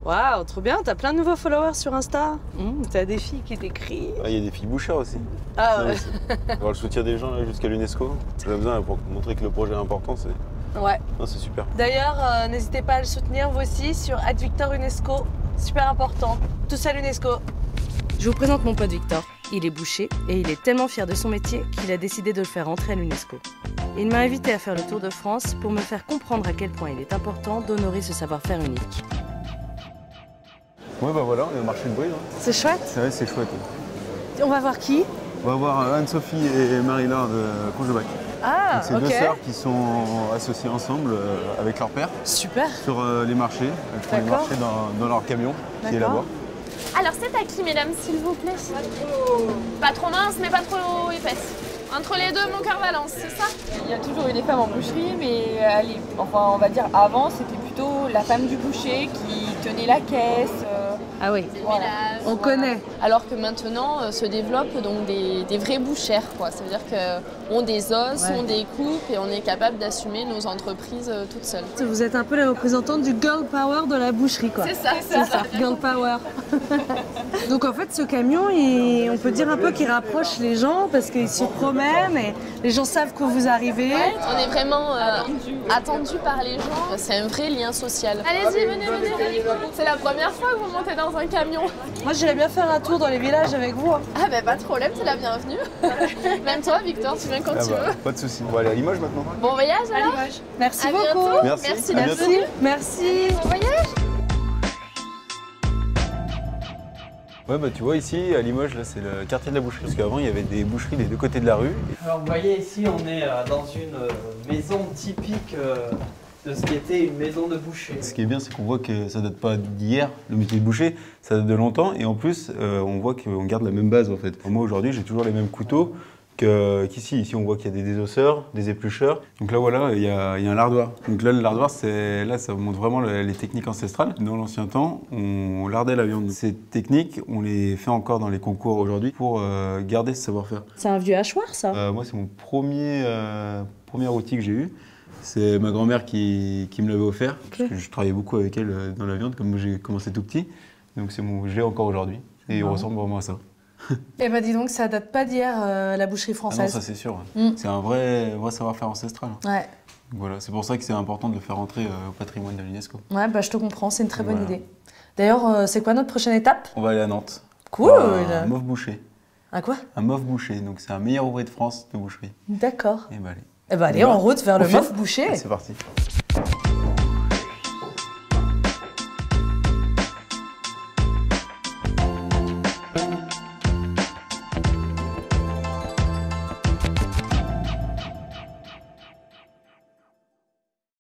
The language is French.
Waouh, trop bien, t'as plein de nouveaux followers sur Insta. T'as des filles qui t'écrivent. Il y a des filles bouchères aussi. Ah ouais. Avoir le soutien des gens là, jusqu'à l'UNESCO, j'ai besoin pour montrer que le projet est important, Ouais. c'est super. D'ailleurs, n'hésitez pas à le soutenir vous aussi sur @VictorUnesco. Super important. Tous à l'UNESCO. Je vous présente mon pote Victor. Il est boucher et il est tellement fier de son métier qu'il a décidé de le faire entrer à l'UNESCO. Il m'a invité à faire le tour de France pour me faire comprendre à quel point il est important d'honorer ce savoir-faire unique. Ouais bah voilà, on est au marché de Brie là. C'est chouette. Ouais, c'est chouette. On va voir qui? On va voir Anne-Sophie et Marie-Laure de Congebac. Ah, c'est deux sœurs qui sont associées ensemble avec leur père. Super. Sur les marchés. Elles font les marchés dans leur camion qui est là-bas. Alors c'est à qui, mesdames, s'il vous plaît? Pas trop mince, mais pas trop épaisse. Entre les deux, mon cœur balance, c'est ça? Il y a toujours eu des femmes en boucherie, mais enfin, on va dire avant, c'était plutôt la femme du boucher qui tenait la caisse. Ah oui, Voilà. on connaît. Alors que maintenant se développent donc des vraies bouchères, quoi. Ça veut dire qu'on des os, on des coupes et on est capable d'assumer nos entreprises toutes seules. Vous êtes un peu la représentante du girl power de la boucherie, quoi. C'est ça. Girl power. Donc en fait, ce camion, on peut dire un peu qu'il rapproche les gens parce qu'il se promène et les gens savent que vous arrivez. On est vraiment attendu par les gens. C'est un vrai lien social. Allez-y, venez. C'est la première fois que vous montez dans un camion. Moi, j'irais bien faire un tour dans les villages avec vous. Ah ben pas de problème, c'est la bienvenue. Même toi, Victor, tu viens quand tu veux. Pas de soucis. On va aller à Limoges maintenant. Bon voyage alors. Merci À beaucoup. bientôt. Merci. À Merci. bientôt. Merci. Bon voyage. Ouais bah tu vois ici à Limoges là c'est le quartier de la boucherie parce qu'avant il y avait des boucheries des deux côtés de la rue. Alors vous voyez ici on est dans une maison typique de ce qui était une maison de boucher. Ce qui est bien c'est qu'on voit que ça date pas d'hier, le métier de boucher, ça date de longtemps et en plus on voit qu'on garde la même base en fait. Moi aujourd'hui j'ai toujours les mêmes couteaux qu'ici. Ici on voit qu'il y a des désosseurs, des éplucheurs. Donc là voilà, il y a un lardoir. Donc là le lardoir là ça montre vraiment les techniques ancestrales. Dans l'ancien temps, on lardait la viande. Ces techniques, on les fait encore dans les concours aujourd'hui pour garder ce savoir-faire. C'est un vieux hachoir, ça. Moi c'est mon premier outil que j'ai eu. C'est ma grand-mère qui me l'avait offert. Parce que je travaillais beaucoup avec elle dans la viande comme j'ai commencé tout petit. Donc je l'ai encore aujourd'hui et il ressemble vraiment à ça. Eh ben dis donc, ça date pas d'hier, la boucherie Ah française. non, ça c'est sûr. C'est un vrai savoir-faire ancestral. Ouais. Donc voilà, c'est pour ça que c'est important de le faire entrer au patrimoine de l'UNESCO. Ouais, bah je te comprends, c'est une très bonne idée. D'ailleurs, c'est quoi notre prochaine étape? On va aller à Nantes. Cool. Un MOF boucher. Un quoi? Un MOF boucher, donc c'est un meilleur ouvrier de France de boucherie. D'accord. Et bah allez. Eh ben allez, en route vers le MOF boucher. C'est parti.